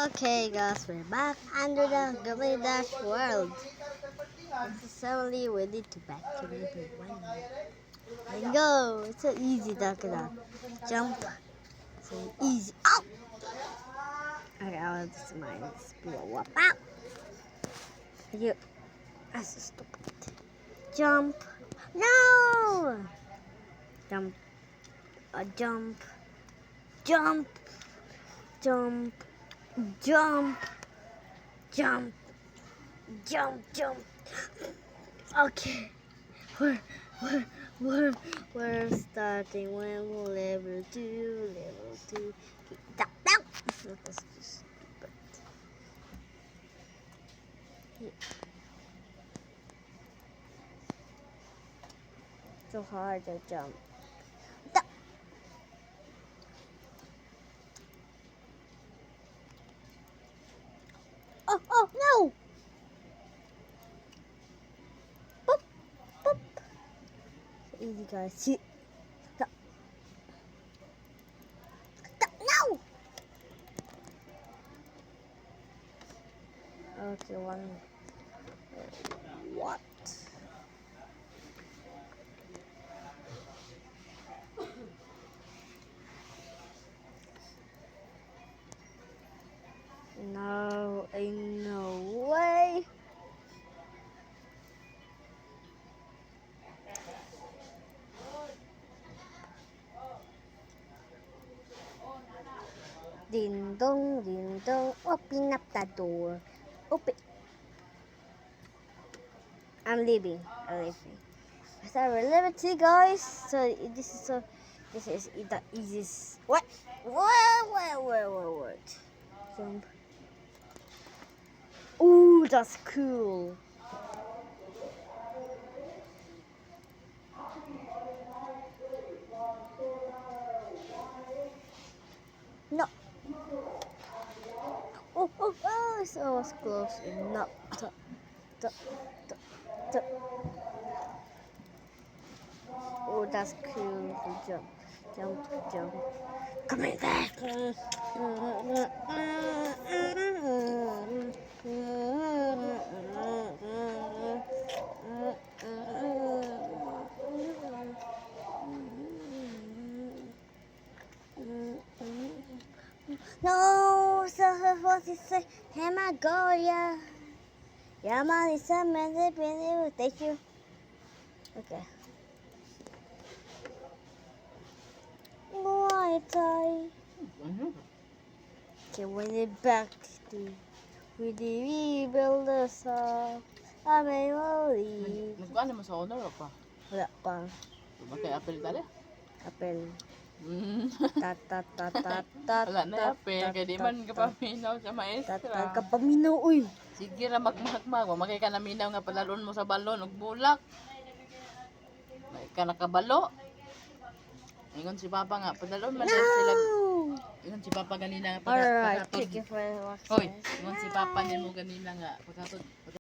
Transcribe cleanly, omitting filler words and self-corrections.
Okay guys, we're back under the Gummy Dash world. This is Emily, we need to back to level 1. Let's go! It's so easy, Dakada. Jump. So easy. Ow! Okay, I'll just mind this blow up. Ow! You. That's so stupid. Jump. No! Jump. Jump. Jump. Jump. Jump. Jump. Jump, jump. Okay. We're starting when we're level 2. Down, down. That's just stupid. Yeah. So hard to jump. Down. Oh, no! Boop, boop. So easy, guys. See? Down. Down. No! Okay, one. What? No, ain't no way. Ding dong, open up the door. Open. I'm leaving. So we're level 2, guys. So this is the easiest. What? Jump. Ooh, that's cool. No. Oh, so I was close. No. Oh, that's cool. Jump. Coming back. No, so what is it? Hemagoria. Yaman is a man. Thank you. Okay. Muay Thai. Okay, when it back to we rebuild the song. I may leave. Nagkuhan naman sa honor o pa? Wala pa. Bakit apel tali? Apel. Wala na apel, kaya di man kapaminaw sa maestra. Kapaminaw, uy. Sige ra magmahagmag, makay ka naminaw nga palalon mo sa balon ug bulak. May ka nakabalo. Ingon si Papa nga, padalon man sila. Ingon si Papa ganina nga Alright, thank you for watching. Hoy, ingon si Papa nimo ganina nga pagkatod